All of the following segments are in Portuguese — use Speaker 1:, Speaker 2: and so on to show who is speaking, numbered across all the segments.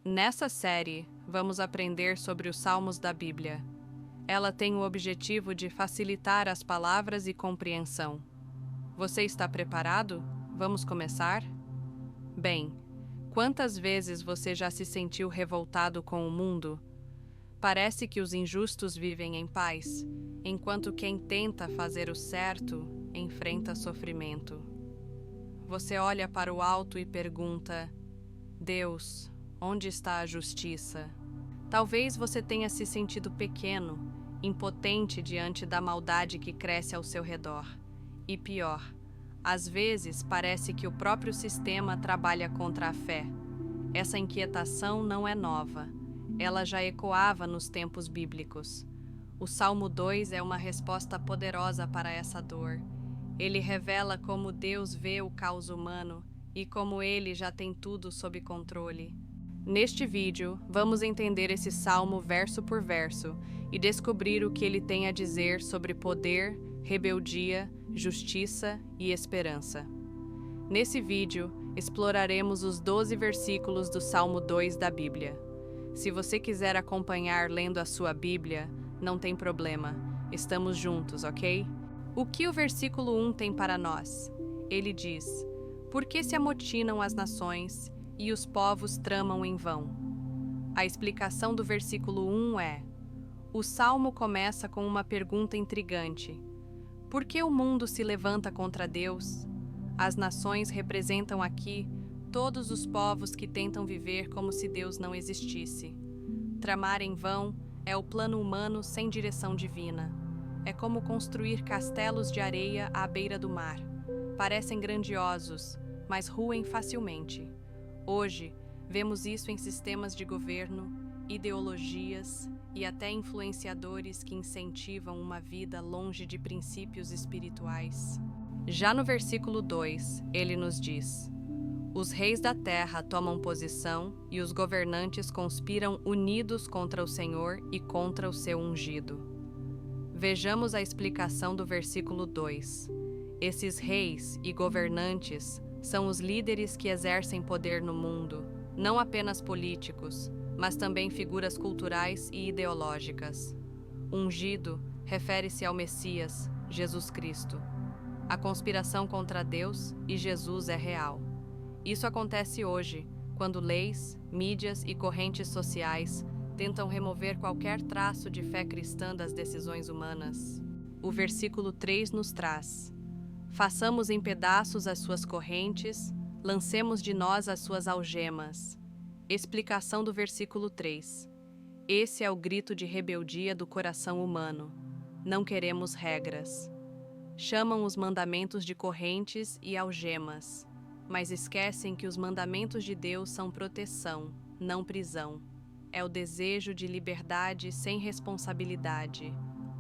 Speaker 1: Nessa série, vamos aprender sobre os Salmos da Bíblia. Ela tem o objetivo de facilitar as palavras e compreensão. Você está preparado? Vamos começar? Bem, quantas vezes você já se sentiu revoltado com o mundo? Parece que os injustos vivem em paz, enquanto quem tenta fazer o certo enfrenta sofrimento. Você olha para o alto e pergunta: Deus, onde está a justiça? Talvez você tenha se sentido pequeno, impotente diante da maldade que cresce ao seu redor. E pior, às vezes parece que o próprio sistema trabalha contra a fé. Essa inquietação não é nova. Ela já ecoava nos tempos bíblicos. O Salmo 2 é uma resposta poderosa para essa dor. Ele revela como Deus vê o caos humano e como Ele já tem tudo sob controle. Neste vídeo, vamos entender esse salmo verso por verso e descobrir o que ele tem a dizer sobre poder, rebeldia, justiça e esperança. Nesse vídeo, exploraremos os 12 versículos do Salmo 2 da Bíblia. Se você quiser acompanhar lendo a sua Bíblia, não tem problema, estamos juntos, ok? O que o versículo 1 tem para nós? Ele diz: Por que se amotinam as nações e os povos tramam em vão? A explicação do versículo 1 é: o salmo começa com uma pergunta intrigante. Por que o mundo se levanta contra Deus? As nações representam aqui todos os povos que tentam viver como se Deus não existisse. Tramar em vão é o plano humano sem direção divina. É como construir castelos de areia à beira do mar. Parecem grandiosos, mas ruem facilmente. Hoje, vemos isso em sistemas de governo, ideologias e até influenciadores que incentivam uma vida longe de princípios espirituais. Já no versículo 2, ele nos diz: Os reis da terra tomam posição e os governantes conspiram unidos contra o Senhor e contra o seu ungido. Vejamos a explicação do versículo 2. Esses reis e governantes são os líderes que exercem poder no mundo, não apenas políticos, mas também figuras culturais e ideológicas. Ungido refere-se ao Messias, Jesus Cristo. A conspiração contra Deus e Jesus é real. Isso acontece hoje, quando leis, mídias e correntes sociais tentam remover qualquer traço de fé cristã das decisões humanas. O versículo 3 nos traz: Façamos em pedaços as suas correntes, lancemos de nós as suas algemas. Explicação do versículo 3. Esse é o grito de rebeldia do coração humano. Não queremos regras. Chamam os mandamentos de correntes e algemas, mas esquecem que os mandamentos de Deus são proteção, não prisão. É o desejo de liberdade sem responsabilidade,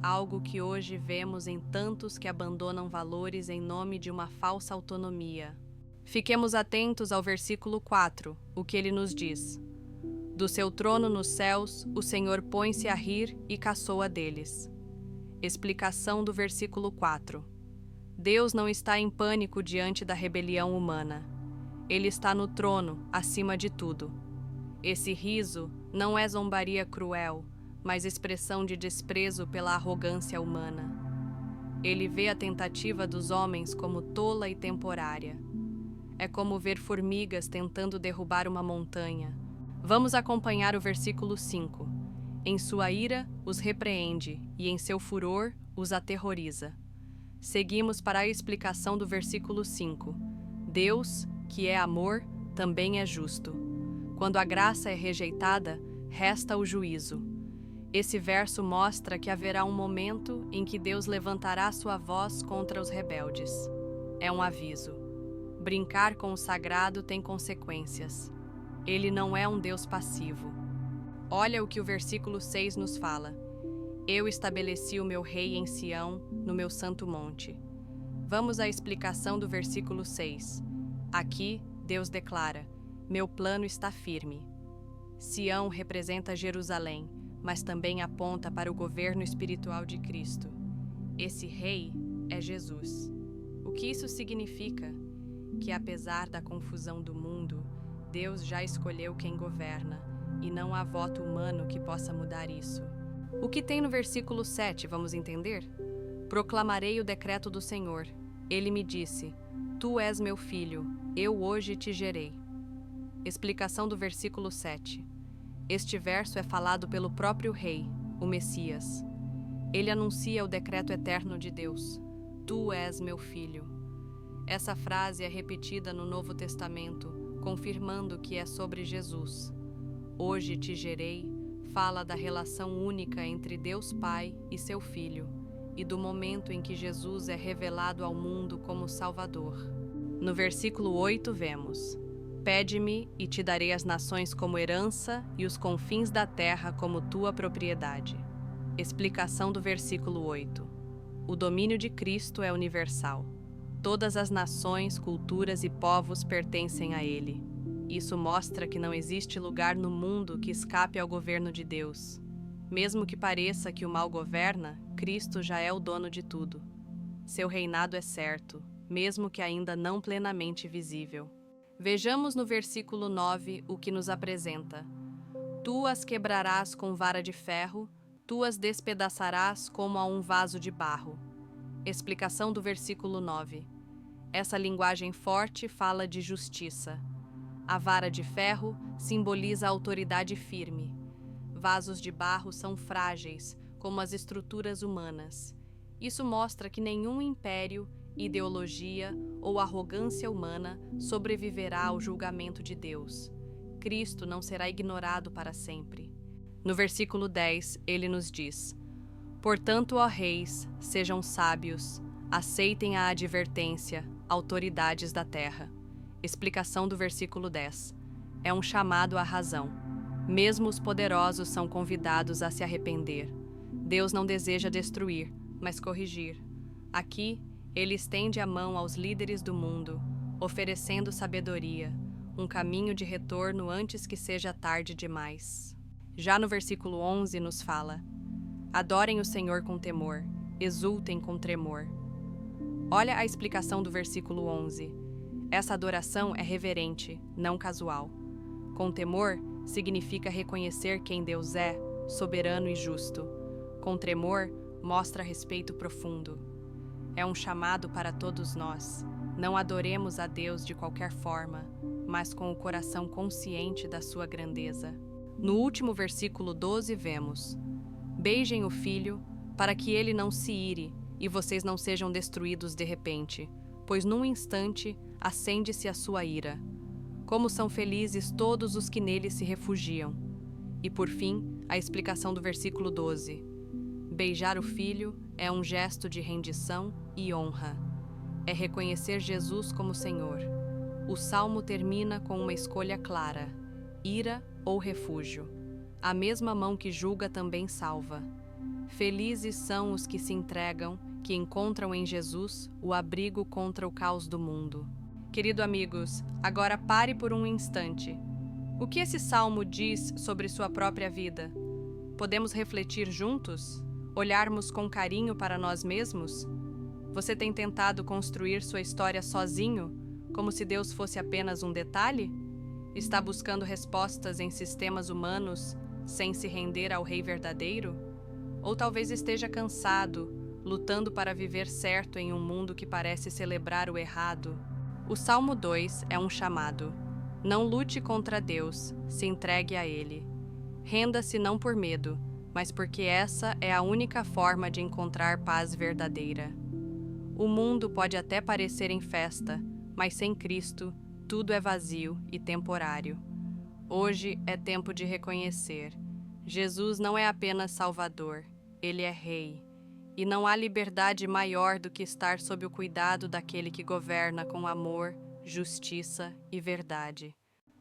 Speaker 1: algo que hoje vemos em tantos que abandonam valores em nome de uma falsa autonomia. Fiquemos atentos ao versículo 4, o que ele nos diz: Do seu trono nos céus, o Senhor põe-se a rir e caçoa deles. Explicação do versículo 4. Deus não está em pânico diante da rebelião humana. Ele está no trono, acima de tudo. Esse riso não é zombaria cruel, mas expressão de desprezo pela arrogância humana. Ele vê a tentativa dos homens como tola e temporária. É como ver formigas tentando derrubar uma montanha. Vamos acompanhar o versículo 5. Em sua ira, os repreende, e em seu furor, os aterroriza. Seguimos para a explicação do versículo 5. Deus, que é amor, também é justo. Quando a graça é rejeitada, resta o juízo. Esse verso mostra que haverá um momento em que Deus levantará sua voz contra os rebeldes. É um aviso. Brincar com o sagrado tem consequências. Ele não é um Deus passivo. Olha o que o versículo 6 nos fala. Eu estabeleci o meu rei em Sião, no meu santo monte. Vamos à explicação do versículo 6. Aqui, Deus declara: Meu plano está firme. Sião representa Jerusalém, mas também aponta para o governo espiritual de Cristo. Esse rei é Jesus. O que isso significa? Que apesar da confusão do mundo, Deus já escolheu quem governa, e não há voto humano que possa mudar isso. O que tem no versículo 7, vamos entender? Proclamarei o decreto do Senhor. Ele me disse: Tu és meu filho, eu hoje te gerei. Explicação do versículo 7. Este verso é falado pelo próprio rei, o Messias. Ele anuncia o decreto eterno de Deus: Tu és meu filho. Essa frase é repetida no Novo Testamento, confirmando que é sobre Jesus. Hoje te gerei fala da relação única entre Deus Pai e seu Filho, e do momento em que Jesus é revelado ao mundo como Salvador. No versículo 8 vemos: Pede-me e te darei as nações como herança e os confins da terra como tua propriedade. Explicação do versículo 8. O domínio de Cristo é universal. Todas as nações, culturas e povos pertencem a Ele. Isso mostra que não existe lugar no mundo que escape ao governo de Deus. Mesmo que pareça que o mal governa, Cristo já é o dono de tudo. Seu reinado é certo, mesmo que ainda não plenamente visível. Vejamos no versículo 9 o que nos apresenta. Tu as quebrarás com vara de ferro, tu as despedaçarás como a um vaso de barro. Explicação do versículo 9. Essa linguagem forte fala de justiça. A vara de ferro simboliza a autoridade firme. Vasos de barro são frágeis, como as estruturas humanas. Isso mostra que nenhum império, ideologia ou arrogância humana sobreviverá ao julgamento de Deus. Cristo não será ignorado para sempre. No versículo 10, ele nos diz: Portanto, ó reis, sejam sábios, aceitem a advertência, autoridades da terra. Explicação do versículo 10. É um chamado à razão. Mesmo os poderosos são convidados a se arrepender. Deus não deseja destruir, mas corrigir. Aqui, ele estende a mão aos líderes do mundo, oferecendo sabedoria, um caminho de retorno antes que seja tarde demais. Já no versículo 11 nos fala: Adorem o Senhor com temor, exultem com tremor. Olha a explicação do versículo 11. Essa adoração é reverente, não casual. Com temor, significa reconhecer quem Deus é, soberano e justo. Com tremor, mostra respeito profundo. É um chamado para todos nós. Não adoremos a Deus de qualquer forma, mas com o coração consciente da sua grandeza. No último versículo 12 vemos: Beijem o filho, para que ele não se ire e vocês não sejam destruídos de repente, pois num instante acende-se a sua ira. Como são felizes todos os que nele se refugiam. E por fim, a explicação do versículo 12. Beijar o filho é um gesto de rendição e honra. É reconhecer Jesus como Senhor. O salmo termina com uma escolha clara: ira ou refúgio. A mesma mão que julga também salva. Felizes são os que se entregam, que encontram em Jesus o abrigo contra o caos do mundo. Querido amigos, agora pare por um instante. O que esse salmo diz sobre sua própria vida? Podemos refletir juntos? Olharmos com carinho para nós mesmos? Você tem tentado construir sua história sozinho, como se Deus fosse apenas um detalhe? Está buscando respostas em sistemas humanos, sem se render ao Rei verdadeiro? Ou talvez esteja cansado, lutando para viver certo em um mundo que parece celebrar o errado? O Salmo 2 é um chamado. Não lute contra Deus, se entregue a Ele. Renda-se não por medo, mas porque essa é a única forma de encontrar paz verdadeira. O mundo pode até parecer em festa, mas sem Cristo, tudo é vazio e temporário. Hoje é tempo de reconhecer: Jesus não é apenas Salvador, Ele é Rei. E não há liberdade maior do que estar sob o cuidado daquele que governa com amor, justiça e verdade.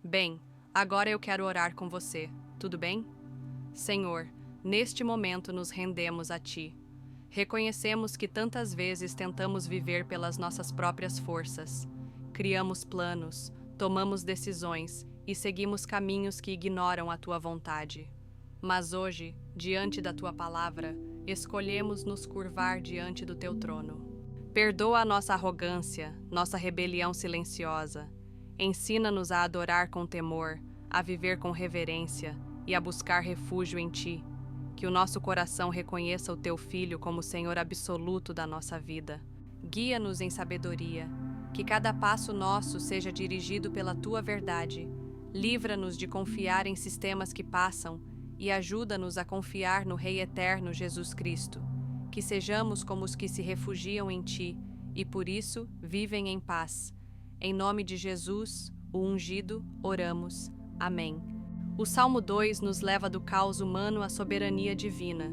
Speaker 1: Bem, agora eu quero orar com você, tudo bem? Senhor, neste momento nos rendemos a Ti. Reconhecemos que tantas vezes tentamos viver pelas nossas próprias forças. Criamos planos, tomamos decisões e seguimos caminhos que ignoram a Tua vontade. Mas hoje, diante da Tua palavra, escolhemos nos curvar diante do Teu trono. Perdoa a nossa arrogância, nossa rebelião silenciosa. Ensina-nos a adorar com temor, a viver com reverência e a buscar refúgio em Ti. Que o nosso coração reconheça o Teu Filho como Senhor absoluto da nossa vida. Guia-nos em sabedoria, que cada passo nosso seja dirigido pela Tua verdade. Livra-nos de confiar em sistemas que passam e ajuda-nos a confiar no Rei Eterno Jesus Cristo. Que sejamos como os que se refugiam em Ti e por isso vivem em paz. Em nome de Jesus, o ungido, oramos. Amém. O Salmo 2 nos leva do caos humano à soberania divina.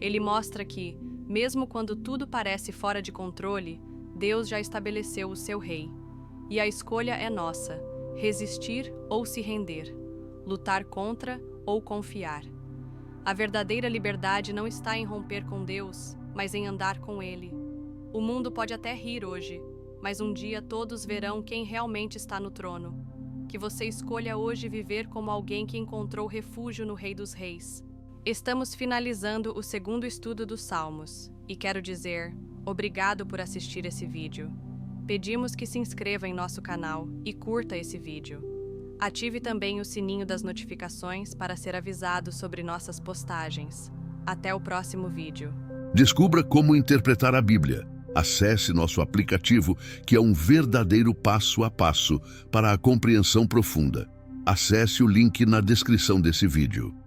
Speaker 1: Ele mostra que, mesmo quando tudo parece fora de controle, Deus já estabeleceu o seu rei. E a escolha é nossa: resistir ou se render, lutar contra ou confiar. A verdadeira liberdade não está em romper com Deus, mas em andar com Ele. O mundo pode até rir hoje, mas um dia todos verão quem realmente está no trono. Que você escolha hoje viver como alguém que encontrou refúgio no Rei dos Reis. Estamos finalizando o segundo estudo dos Salmos, e quero dizer, obrigado por assistir esse vídeo. Pedimos que se inscreva em nosso canal e curta esse vídeo. Ative também o sininho das notificações para ser avisado sobre nossas postagens. Até o próximo vídeo.
Speaker 2: Descubra como interpretar a Bíblia. Acesse nosso aplicativo, que é um verdadeiro passo a passo para a compreensão profunda. Acesse o link na descrição desse vídeo.